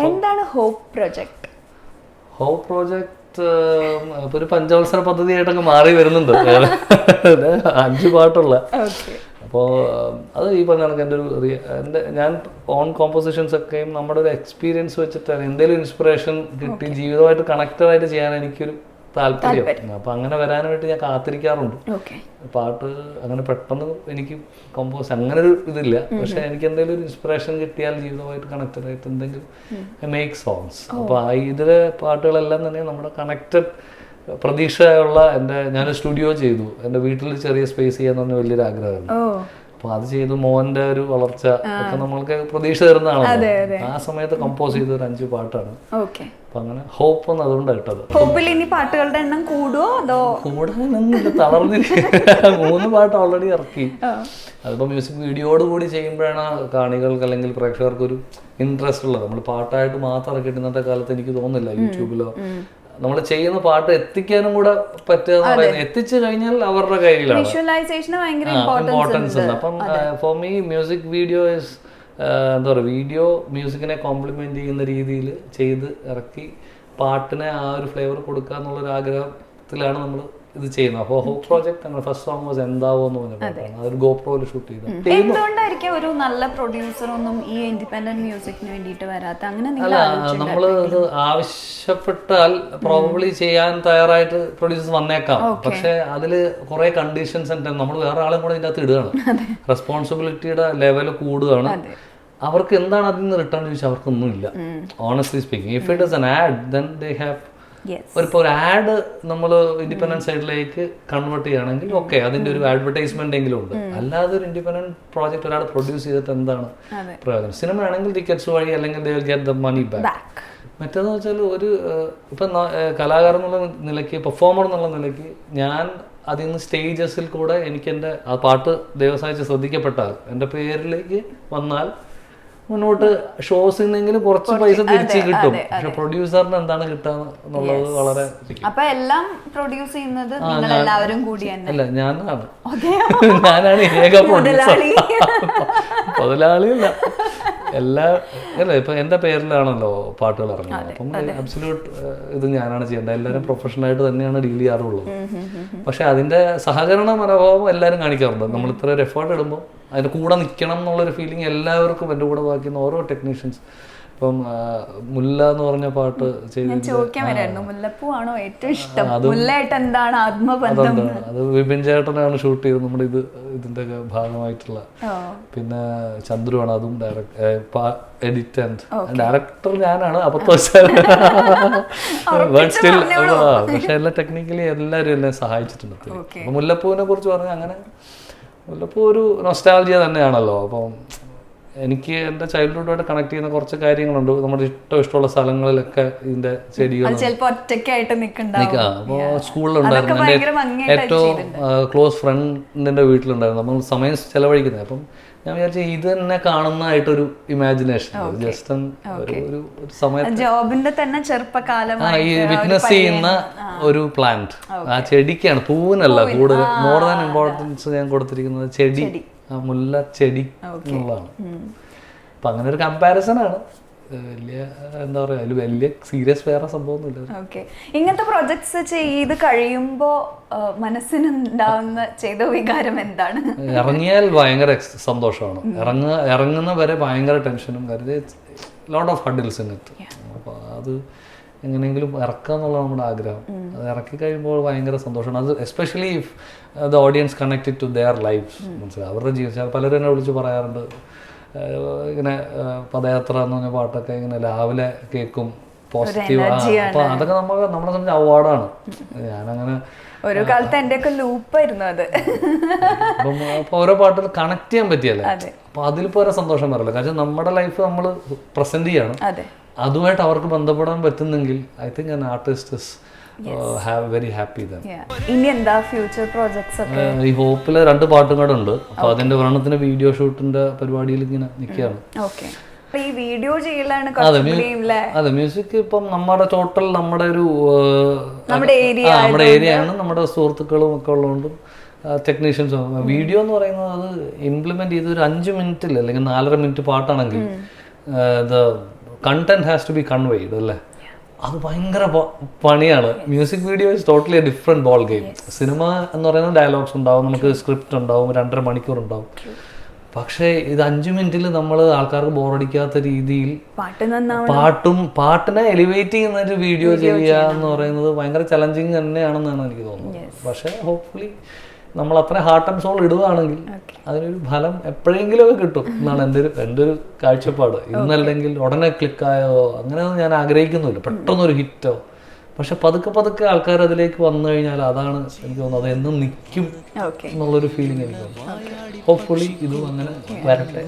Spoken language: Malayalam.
എന്താണ് ഹോപ്പ് പ്രോജക്റ്റ്? ഹോപ്പ് പ്രോജക്റ്റ് ഇപ്പൊ ഒരു പഞ്ചവത്സര പദ്ധതിയായിട്ടൊക്കെ മാറി വരുന്നുണ്ട്. 5 പാട്ടുള്ള. അപ്പോൾ അത് ഈ പറഞ്ഞ കണക്ക് ഞാൻ ഓൺ കോമ്പോസിഷൻസ് ഒക്കെയും നമ്മുടെ ഒരു എക്സ്പീരിയൻസ് വെച്ചിട്ടാണ് എന്തെങ്കിലും ഇൻസ്പിറേഷൻ കിട്ടി ജീവിതമായിട്ട് കണക്റ്റഡ് ആയിട്ട് ചെയ്യാൻ എനിക്കൊരു താല്പര്യം. അപ്പൊ അങ്ങനെ വരാനായിട്ട് ഞാൻ കാത്തിരിക്കാറുണ്ട്. പാട്ട് അങ്ങനെ പെട്ടെന്ന് എനിക്ക് കമ്പോസ് അങ്ങനെ ഒരു ഇതില്ല. പക്ഷെ എനിക്ക് എന്തെങ്കിലും ഒരു ഇൻസ്പിറേഷൻ കിട്ടിയാൽ ജീവിതമായിട്ട് കണക്റ്റഡ് ആയിട്ട് എന്തെങ്കിലും മേക്ക് സോങ്സ്. അപ്പൊ ഇതിലെ പാട്ടുകളെല്ലാം തന്നെ നമ്മുടെ കണക്റ്റഡ് പ്രതീക്ഷയുള്ള ഞാനൊരു സ്റ്റുഡിയോ ചെയ്തു. എൻ്റെ വീട്ടിൽ ചെറിയ സ്പേസ് ചെയ്യാന്ന് പറഞ്ഞ വലിയൊരു ആഗ്രഹമായിരുന്നു. അപ്പൊ അത് ചെയ്തു. മോന്റെ ഒരു വളർച്ച ഒക്കെ നമ്മൾക്ക് പ്രതീക്ഷ തരുന്നതാണ്. ആ സമയത്ത് കമ്പോസ് ചെയ്ത ഒരു 5 പാട്ടാണ്. അപ്പൊ അങ്ങനെ ഹോപ്പ് എന്ന് അതുകൊണ്ടാണ് ഇട്ടത്. ഹോപ്പിൽ ഇനി പാട്ടുകളുടെ എണ്ണം കൂടുവോ അതോ? കൂടാനൊന്നുമില്ല, തളർന്നിരിക്കുക. 3 പാട്ട് ഓൾറെഡി ഇറക്കി. അതിപ്പോ മ്യൂസിക് വീഡിയോയോട് കൂടി ചെയ്യുമ്പോഴാണ് കാണികൾക്ക് അല്ലെങ്കിൽ പ്രേക്ഷകർക്ക് ഒരു ഇൻട്രസ്റ്റ് ഉള്ളത്. നമ്മൾ പാട്ടായിട്ട് മാത്രം ഇറക്കിയിട്ട് ഇന്നത്തെ കാലത്ത് എനിക്ക് തോന്നുന്നില്ല യൂട്യൂബിലോ നമ്മൾ ചെയ്യുന്ന പാട്ട് എത്തിക്കാനും കൂടെ പറ്റുക. എത്തിച്ചു കഴിഞ്ഞാൽ അവരുടെ കയ്യിലാണ് ഇമ്പോർട്ടൻസ് ഉണ്ട്. അപ്പം for me music video is എന്താ പറയുക, വീഡിയോ മ്യൂസിക്കിനെ കോംപ്ലിമെന്റ് ചെയ്യുന്ന രീതിയിൽ ചെയ്ത് ഇറക്കി പാട്ടിനെ ആ ഒരു ഫ്ലേവർ കൊടുക്കുക എന്നുള്ളൊരു ആഗ്രഹത്തിലാണ് നമ്മൾ ഇത് ചെയ്യുന്നത്. അപ്പോൾ ഹോപ്പ് പ്രോജക്ട് അങ്ങനെ ഫസ്റ്റ് സോങ് വാസ് എന്താവോ എന്ന് പറഞ്ഞാൽ അതൊരു ഗോപ്രോയിൽ ഷൂട്ട് ചെയ്തു. എന്തുകൊണ്ടായിരിക്കും ഒരു നല്ല പ്രൊഡ്യൂസർ ഒന്നും ഈ ഇൻഡിപെൻഡന്റ് മ്യൂസിക്കിന് വേണ്ടിയിട്ട് വരാത്ത? അങ്ങനെ നമ്മൾ ഇത് ആവശ്യപ്പെട്ടാൽ പ്രോബബ്ലി ചെയ്യാൻ തയ്യാറായിട്ട് പ്രൊഡ്യൂസേഴ്സ് വന്നേക്കാം. പക്ഷെ അതില് കുറെ കണ്ടീഷൻസ് ഉണ്ട്. നമ്മൾ വേറെ ആളും കൂടെ ഇതിന്റെ അകത്ത് ഇടുകയാണ്. റെസ്പോൺസിബിലിറ്റിയുടെ ലെവൽ കൂടുകയാണ്. അവർക്ക് എന്താണ് അതിൽ നിന്ന് റിട്ടേൺ ചോദിച്ചാൽ അവർക്കൊന്നുമില്ല. Honestly speaking, if it is an ad then they have ഇപ്പോൾ ഒരു ആഡ് നമ്മൾ ഇൻഡിപെൻഡന്റ് സൈഡിലേക്ക് കൺവേർട്ട് ചെയ്യുകയാണെങ്കിൽ ഓക്കെ, അതിന്റെ ഒരു അഡ്വർടൈസ്മെന്റ് എങ്കിലും ഉണ്ട്. അല്ലാതെ ഒരു ഇൻഡിപെൻഡന്റ് പ്രോജക്റ്റ് ഒരാൾ പ്രൊഡ്യൂസ് ചെയ്തിട്ട് എന്താണ് പ്രയോജനം? സിനിമ ആണെങ്കിൽ ടിക്കറ്റ്സ് വഴി അല്ലെങ്കിൽ they will get the money back. മറ്റേന്ന് വെച്ചാൽ ഒരു ഇപ്പം കലാകാരൻ എന്നുള്ള നിലയ്ക്ക്, പെർഫോമർ എന്നുള്ള നിലയ്ക്ക് ഞാൻ അതിൽ നിന്ന് സ്റ്റേജസിൽ കൂടെ എനിക്ക് എൻ്റെ ആ പാട്ട് ദൈവസഹായിച്ച് ശ്രദ്ധിക്കപ്പെട്ടാൽ എൻ്റെ പേരിലേക്ക് വന്നാൽ മുന്നോട്ട് ഷോസിൽ നിന്നെങ്കിലും കുറച്ച് പൈസ തിരിച്ച് കിട്ടും. പക്ഷെ പ്രൊഡ്യൂസറിന് എന്താണ് കിട്ടുക എന്നുള്ളത് വളരെ എല്ലാം പ്രൊഡ്യൂസ് ചെയ്യുന്നത് അല്ല, ഞാനാണ് ഏക പ്രൊഡ്യൂസർ. മുതലാളിയല്ല, അല്ല ഇപ്പൊ എന്റെ പേരിലാണല്ലോ പാട്ടുകൾ ഇറങ്ങുന്നത്. അപ്പം അബ്സല്യൂട്ട് ഇത് ഞാനാണ് ചെയ്യേണ്ടത്. എല്ലാവരും പ്രൊഫഷണലായിട്ട് തന്നെയാണ് ഡീൽ ചെയ്യാറുള്ളത്. പക്ഷെ അതിന്റെ സഹകരണ മനോഭാവം എല്ലാവരും കാണിക്കാറുണ്ട്. നമ്മൾ ഇത്ര ഒരു എഫേർട്ട് ഇടുമ്പോൾ അതിന്റെ കൂടെ നിൽക്കണം എന്നുള്ളൊരു ഫീലിംഗ് എല്ലാവർക്കും എൻ്റെ കൂടെ ബാക്കിയുള്ള ഓരോ ടെക്നീഷ്യൻസ്. ഇപ്പം മുല്ല എന്ന് പറഞ്ഞ പാട്ട് അത് വിപിൻ ചേട്ടനാണ് ഷൂട്ട് ചെയ്തത്. നമ്മുടെ ഇതിന്റെ ഭാഗമായിട്ടുള്ള. പിന്നെ ചന്ദ്രുവാണ് അതും എഡിറ്റ് ആൻഡ് ഡയറക്ടർ ഞാനാണ്. പക്ഷെ എല്ലാ ടെക്നിക്കലി എല്ലാവരും എന്നെ സഹായിച്ചിട്ടുണ്ട്. അപ്പൊ മുല്ലപ്പൂവിനെ കുറിച്ച് പറഞ്ഞാൽ അങ്ങനെ മുല്ലപ്പൂ ഒരു നൊസ്റ്റാൾജിയ തന്നെയാണല്ലോ. അപ്പം എനിക്ക് എൻ്റെ ചൈൽഡ്ഹുഡുമായിട്ട് കണക്ട് ചെയ്യുന്ന കുറച്ച് കാര്യങ്ങളുണ്ട്. നമ്മുടെ ഇഷ്ടമുള്ള സ്ഥലങ്ങളിലൊക്കെ ഇതിന്റെ ചെടികൾ അപ്പോൾ സ്കൂളിലുണ്ടായിരുന്നു. എൻ്റെ ഏറ്റവും ക്ലോസ് ഫ്രണ്ടിന്റെ വീട്ടിലുണ്ടായിരുന്നു. നമ്മൾ സമയം ചെലവഴിക്കുന്നത്. അപ്പം ഞാൻ വിചാരിച്ചു ഇത് തന്നെ കാണുന്നതായിട്ടൊരു ഇമാജിനേഷൻ, ജസ്റ്റ് ഒരു സമയത്ത് ജോബിന്റെ തന്നെ ചെറുപ്പകാലം ഈ വിറ്റ്നസ് ചെയ്യുന്ന ഒരു പ്ലാന്റ്. ആ ചെടിക്കാണ്, പൂവിനല്ല കൂടുതൽ. മോർ ദാൻ ഇമ്പോർട്ടൻസ് ഞാൻ കൊടുത്തിരിക്കുന്നത് ചെടി, മുല്ല ചെടി എന്നുള്ളതാണ്. അപ്പൊ അങ്ങനെ ഒരു കമ്പാരിസൺ ആണ്. വലിയ എന്താ പറയാ, അതിൽ വലിയ സീരിയസ് വേറെ സംഭവമൊന്നുമില്ല. ഇങ്ങനത്തെ പ്രൊജക്ട്സ് ചെയ്ത് കഴിയുമ്പോ മനസ്സിനുണ്ടാവുന്ന ചെയ്ത വികാരം എന്താണ്? ഇറങ്ങിയാൽ ഭയങ്കര സന്തോഷമാണ്. ഇറങ്ങുന്ന വരെ ഭയങ്കര ടെൻഷനും, lot of hurdles in it. അപ്പൊ അത് എങ്ങനെയെങ്കിലും ഇറക്കുക എന്നുള്ള നമ്മുടെ ആഗ്രഹം. അത് ഇറക്കി കഴിയുമ്പോൾ ഭയങ്കര സന്തോഷമാണ്. അത് especially if the audience connected to their lives. മനസ്സിലായി, അവരുടെ ജീവിതം. പലരും എന്നെ വിളിച്ച് പറയാറുണ്ട്, ഇങ്ങനെ പദയാത്ര എന്ന് പറഞ്ഞ പാട്ടൊക്കെ ഇങ്ങനെ രാവിലെ കേൾക്കും, പോസിറ്റീവ്. അപ്പൊ അതൊക്കെ നമ്മളെ സംബന്ധിച്ച് അവാർഡാണ്. ഞാനങ്ങനെ ഒരു കാലത്ത് എൻ്റെ ഒക്കെ ലൂപ്പായിരുന്നു അത്. അപ്പം അപ്പൊ ഓരോ പാട്ടുകൾ കണക്ട് ചെയ്യാൻ പറ്റിയല്ലേ. അപ്പൊ അതിലിപ്പോ ഒരു സന്തോഷം വരില്ല. കാരണം നമ്മുടെ ലൈഫ് നമ്മൾ പ്രസന്റ് ചെയ്യാണ്. അതുമായിട്ട് അവർക്ക് ബന്ധപ്പെടാൻ പറ്റുന്നെങ്കിൽ I think an artist is very happy. ഇനി എന്താ ഫ്യൂച്ചർ പ്രോജക്ട്സ് ഒക്കെ? ഈ ഹോപ്പില് 2 പാട്ടും കൂടെ ഉണ്ട്. അപ്പൊ അതിന്റെ ഒരെണ്ണത്തിന് വീഡിയോ ഷൂട്ടിന്റെ പരിപാടിയിൽ ഇങ്ങനെ നിൽക്കുകയാണ്. ഈ വീഡിയോ ചെയ്യലാണ്. അതെ, മ്യൂസിക് ഇപ്പം നമ്മുടെ ടോട്ടൽ നമ്മുടെ ഏരിയയാണ്. നമ്മുടെ സുഹൃത്തുക്കളും ഒക്കെ ഉള്ളതുകൊണ്ടും ടെക്നീഷ്യൻസ്. വീഡിയോ എന്ന് പറയുന്നത് അത് ഇംപ്ലിമെന്റ് ചെയ്ത് ഒരു 5 മിനിറ്റിൽ അല്ലെങ്കിൽ 4.5 മിനിറ്റ് പാട്ടാണെങ്കിൽ content has to be conveyed അല്ലേ, അത് ഭയങ്കര പണിയാണ്. Music video is totally a different ball game. Cinema എന്ന് പറയുന്നത് ഡയലോഗ്സ് ഉണ്ടാവും, നമുക്ക് സ്ക്രിപ്റ്റ് ഉണ്ടാവും, 2.5 മണിക്കൂർ ഉണ്ടാവും. പക്ഷേ ഇത് 5 മിനിറ്റിൽ നമ്മൾ ആൾക്കാർക്ക് ബോറടിക്കാത്ത രീതിയിൽ പാട്ടിനെ എലിവേറ്റ് ചെയ്യുന്ന ഒരു വീഡിയോ ചെയ്യുക എന്ന് പറയുന്നത് ഭയങ്കര ചലഞ്ചിങ് തന്നെയാണെന്നാണ് എനിക്ക് തോന്നുന്നത്. പക്ഷേ ഹോപ്പ്ഫുള്ളി നമ്മൾ അത്ര ഹാർട്ട് ആൻഡ് സോൾ ഇടുകയാണെങ്കിൽ അതിനൊരു ഫലം എപ്പോഴെങ്കിലും ഒക്കെ കിട്ടും എന്നാണ് എൻ്റെ ഒരു കാഴ്ചപ്പാട്. ഇന്നല്ലെങ്കിൽ ഉടനെ ക്ലിക്കായോ അങ്ങനെയൊന്നും ഞാൻ ആഗ്രഹിക്കുന്നില്ല, പെട്ടെന്നൊരു ഹിറ്റോ. പക്ഷെ പതുക്കെ ആൾക്കാർ അതിലേക്ക് വന്നു കഴിഞ്ഞാൽ അതാണ് എനിക്ക് തോന്നുന്നത്, അത് എന്നും നിൽക്കും എന്നുള്ളൊരു ഫീലിംഗ് എനിക്ക് തോന്നുന്നു. ഹോപ്പ്ഫുള്ളി ഇതും അങ്ങനെ വരട്ടെ.